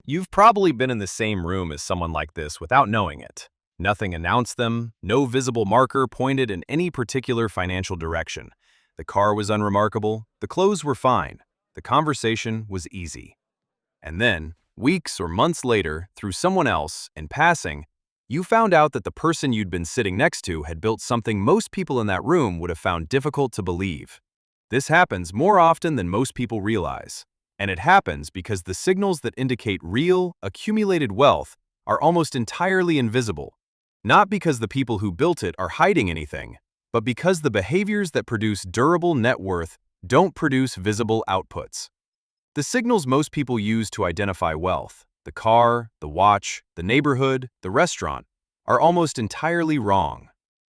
You've probably been in the same room as someone like this without knowing it. Nothing announced them, no visible marker pointed in any particular financial direction. The car was unremarkable, the clothes were fine, the conversation was easy. And then, weeks or months later, through someone else, in passing, you found out that the person you'd been sitting next to had built something most people in that room would have found difficult to believe. This happens more often than most people realize. And it happens because the signals that indicate real, accumulated wealth are almost entirely invisible. Not because the people who built it are hiding anything, but because the behaviors that produce durable net worth don't produce visible outputs. The signals most people use to identify wealth, the car, the watch, the neighborhood, the restaurant, are almost entirely wrong.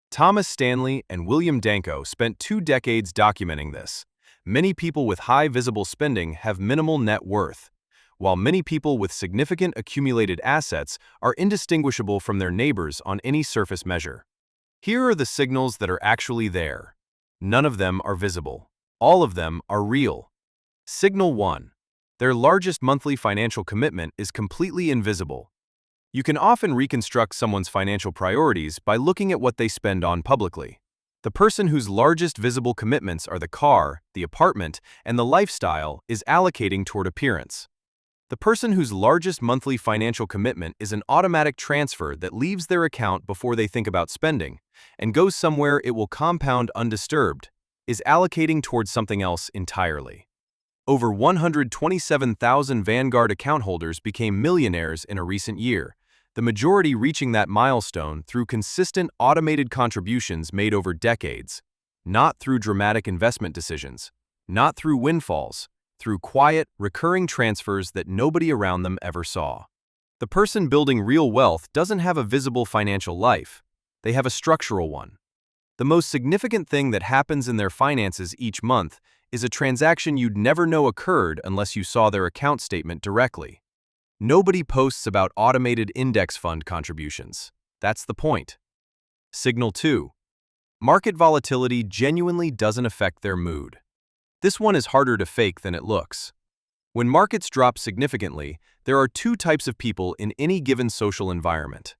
Thomas Stanley and William Danko spent 2 decades documenting this. Many people with high visible spending have minimal net worth, while many people with significant accumulated assets are indistinguishable from their neighbors on any surface measure. Here are the signals that are actually there. None of them are visible. All of them are real. Signal 1. Their largest monthly financial commitment is completely invisible. You can often reconstruct someone's financial priorities by looking at what they spend on publicly. The person whose largest visible commitments are the car, the apartment, and the lifestyle is allocating toward appearance. The person whose largest monthly financial commitment is an automatic transfer that leaves their account before they think about spending and goes somewhere it will compound undisturbed, is allocating towards something else entirely. Over 127,000 Vanguard account holders became millionaires in a recent year, the majority reaching that milestone through consistent automated contributions made over decades, not through dramatic investment decisions, not through windfalls, through quiet, recurring transfers that nobody around them ever saw. The person building real wealth doesn't have a visible financial life, they have a structural one. The most significant thing that happens in their finances each month is a transaction you'd never know occurred unless you saw their account statement directly. Nobody posts about automated index fund contributions. That's the point. Signal 2. Market volatility genuinely doesn't affect their mood. This one is harder to fake than it looks. When markets drop significantly, there are 2 types of people in any given social environment.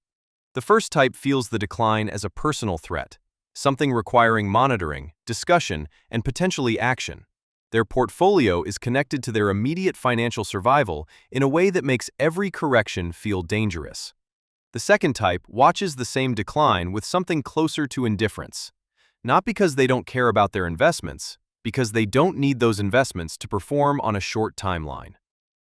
The first type feels the decline as a personal threat, something requiring monitoring, discussion, and potentially action. Their portfolio is connected to their immediate financial survival in a way that makes every correction feel dangerous. The second type watches the same decline with something closer to indifference, not because they don't care about their investments, because they don't need those investments to perform on a short timeline.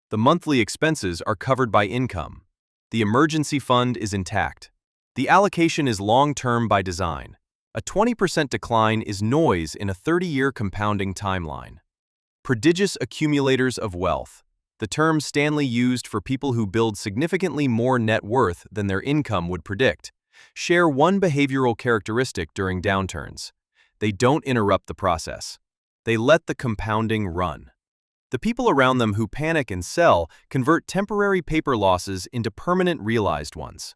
The monthly expenses are covered by income. The emergency fund is intact. The allocation is long-term by design. A 20% decline is noise in a 30-year compounding timeline. Prodigious accumulators of wealth, the term Stanley used for people who build significantly more net worth than their income would predict, share one behavioral characteristic during downturns. They don't interrupt the process. They let the compounding run. The people around them who panic and sell convert temporary paper losses into permanent realized ones.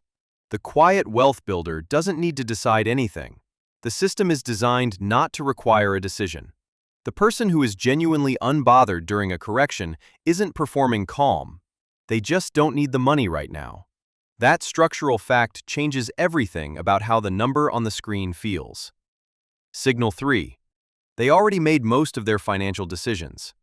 The quiet wealth builder doesn't need to decide anything. The system is designed not to require a decision. The person who is genuinely unbothered during a correction isn't performing calm. They just don't need the money right now. That structural fact changes everything about how the number on the screen feels. Signal 3. They already made most of their financial decisions.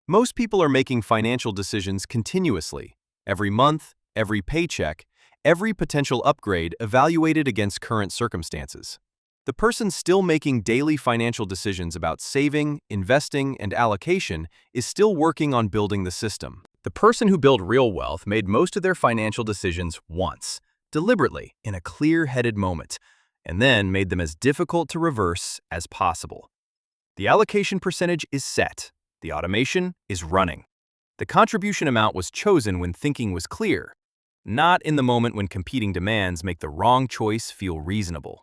Most people are making financial decisions continuously, every month, every paycheck, every potential upgrade evaluated against current circumstances. The person still making daily financial decisions about saving, investing, and allocation is still working on building the system. The person who built real wealth made most of their financial decisions once, deliberately, in a clear-headed moment, and then made them as difficult to reverse as possible. The allocation percentage is set. The automation is running. The contribution amount was chosen when thinking was clear, not in the moment when competing demands make the wrong choice feel reasonable.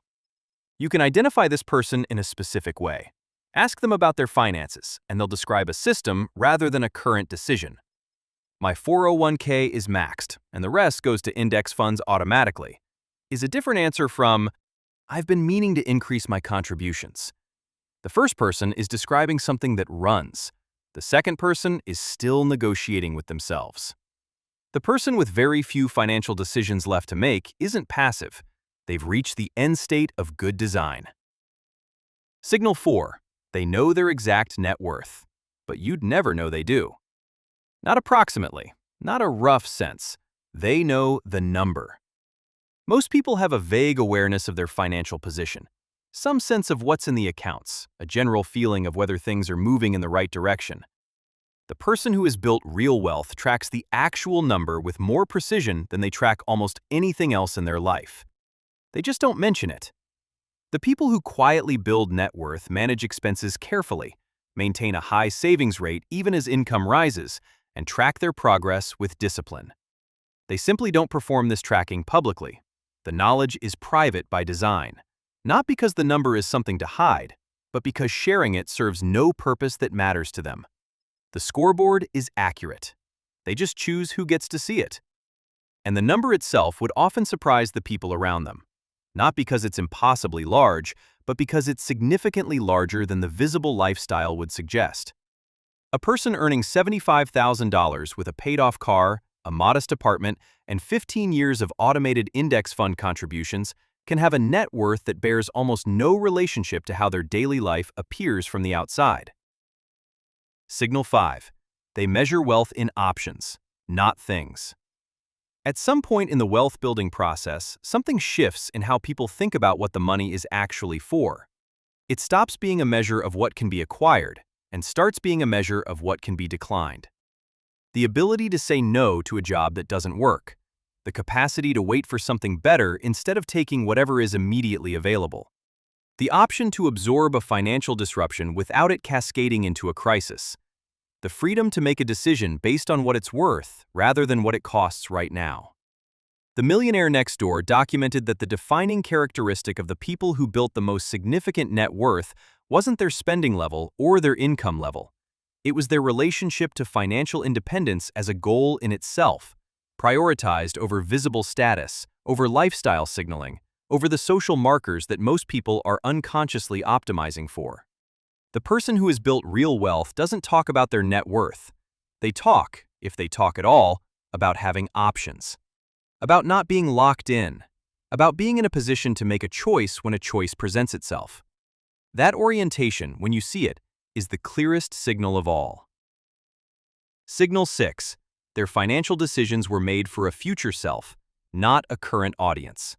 You can identify this person in a specific way. Ask them about their finances, and they'll describe a system rather than a current decision. My 401k is maxed, and the rest goes to index funds automatically, is a different answer from, I've been meaning to increase my contributions. The first person is describing something that runs. The second person is still negotiating with themselves. The person with very few financial decisions left to make isn't passive. They've reached the end state of good design. Signal 4. They know their exact net worth, but you'd never know they do. Not approximately, not a rough sense. They know the number. Most people have a vague awareness of their financial position, some sense of what's in the accounts, a general feeling of whether things are moving in the right direction. The person who has built real wealth tracks the actual number with more precision than they track almost anything else in their life. They just don't mention it. The people who quietly build net worth manage expenses carefully, maintain a high savings rate even as income rises, and track their progress with discipline. They simply don't perform this tracking publicly. The knowledge is private by design, not because the number is something to hide, but because sharing it serves no purpose that matters to them. The scoreboard is accurate. They just choose who gets to see it. And the number itself would often surprise the people around them, not because it's impossibly large, but because it's significantly larger than the visible lifestyle would suggest. A person earning $75,000 with a paid-off car, a modest apartment, and 15 years of automated index fund contributions can have a net worth that bears almost no relationship to how their daily life appears from the outside. Signal 5. They measure wealth in options, not things. At some point in the wealth-building process, something shifts in how people think about what the money is actually for. It stops being a measure of what can be acquired and starts being a measure of what can be declined. The ability to say no to a job that doesn't work. The capacity to wait for something better instead of taking whatever is immediately available. The option to absorb a financial disruption without it cascading into a crisis. The freedom to make a decision based on what it's worth rather than what it costs right now. The Millionaire Next Door documented that the defining characteristic of the people who built the most significant net worth wasn't their spending level or their income level. It was their relationship to financial independence as a goal in itself, prioritized over visible status, over lifestyle signaling, over the social markers that most people are unconsciously optimizing for. The person who has built real wealth doesn't talk about their net worth. They talk, if they talk at all, about having options, about not being locked in, about being in a position to make a choice when a choice presents itself. That orientation, when you see it, is the clearest signal of all. Signal 6. Their financial decisions were made for a future self, not a current audience.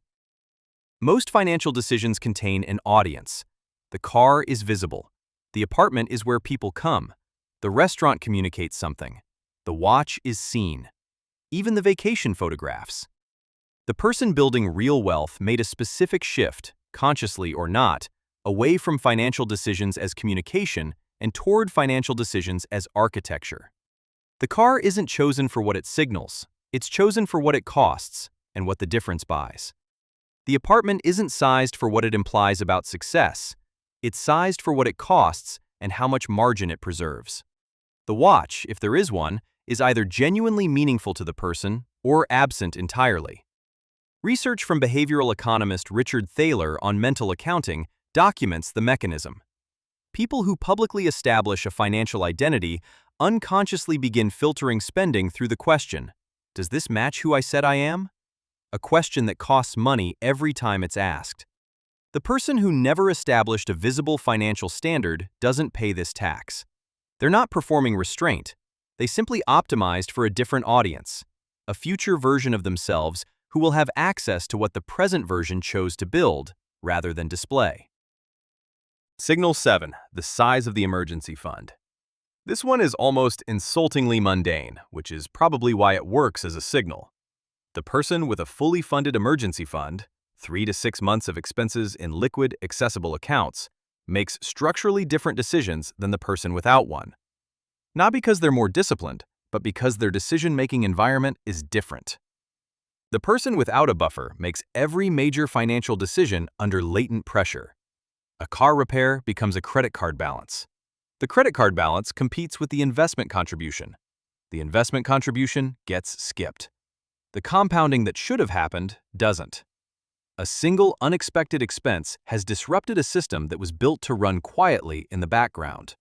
Most financial decisions contain an audience. The car is visible. The apartment is where people come. The restaurant communicates something. The watch is seen. Even the vacation photographs. The person building real wealth made a specific shift, consciously or not, away from financial decisions as communication and toward financial decisions as architecture. The car isn't chosen for what it signals. It's chosen for what it costs and what the difference buys. The apartment isn't sized for what it implies about success. It's sized for what it costs and how much margin it preserves. The watch, if there is one, is either genuinely meaningful to the person or absent entirely. Research from behavioral economist Richard Thaler on mental accounting documents the mechanism. People who publicly establish a financial identity unconsciously begin filtering spending through the question, "Does this match who I said I am?" A question that costs money every time it's asked. The person who never established a visible financial standard doesn't pay this tax. They're not performing restraint. They simply optimized for a different audience, a future version of themselves who will have access to what the present version chose to build rather than display. Signal 7. The size of the emergency fund. This one is almost insultingly mundane, which is probably why it works as a signal. The person with a fully funded emergency fund, 3 to 6 months of expenses in liquid, accessible accounts, makes structurally different decisions than the person without one. Not because they're more disciplined, but because their decision-making environment is different. The person without a buffer makes every major financial decision under latent pressure. A car repair becomes a credit card balance. The credit card balance competes with the investment contribution. The investment contribution gets skipped. The compounding that should have happened doesn't. A single unexpected expense has disrupted a system that was built to run quietly in the background.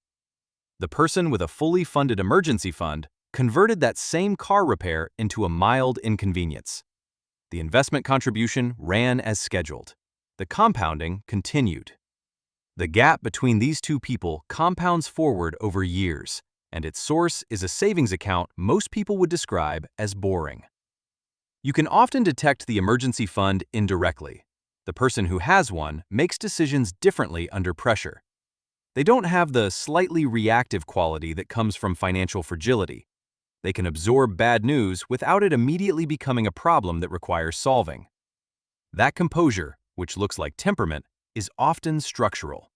The person with a fully funded emergency fund converted that same car repair into a mild inconvenience. The investment contribution ran as scheduled. The compounding continued. The gap between these two people compounds forward over years, and its source is a savings account most people would describe as boring. You can often detect the emergency fund indirectly. The person who has one makes decisions differently under pressure. They don't have the slightly reactive quality that comes from financial fragility. They can absorb bad news without it immediately becoming a problem that requires solving. That composure, which looks like temperament, is often structural.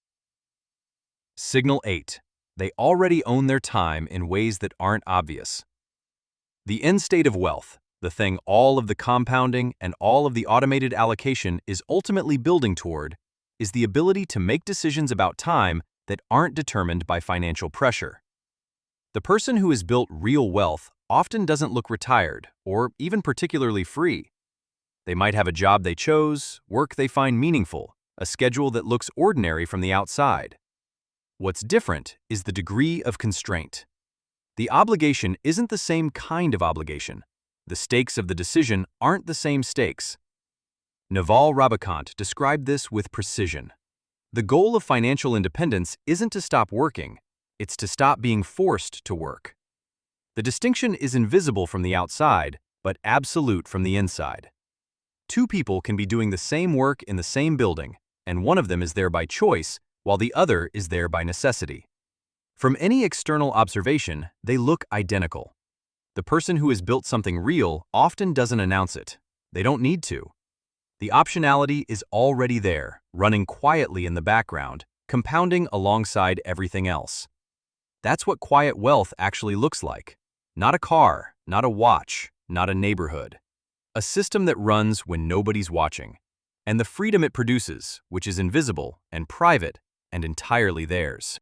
Signal 8. They already own their time in ways that aren't obvious. The end state of wealth, the thing all of the compounding and all of the automated allocation is ultimately building toward, is the ability to make decisions about time that aren't determined by financial pressure. The person who has built real wealth often doesn't look retired or even particularly free. They might have a job they chose, work they find meaningful, a schedule that looks ordinary from the outside. What's different is the degree of constraint. The obligation isn't the same kind of obligation. The stakes of the decision aren't the same stakes. Naval Ravikant described this with precision. The goal of financial independence isn't to stop working, it's to stop being forced to work. The distinction is invisible from the outside, but absolute from the inside. Two people can be doing the same work in the same building, and one of them is there by choice, while the other is there by necessity. From any external observation, they look identical. The person who has built something real often doesn't announce it. They don't need to. The optionality is already there, running quietly in the background, compounding alongside everything else. That's what quiet wealth actually looks like. Not a car, not a watch, not a neighborhood. A system that runs when nobody's watching. And the freedom it produces, which is invisible and private and entirely theirs.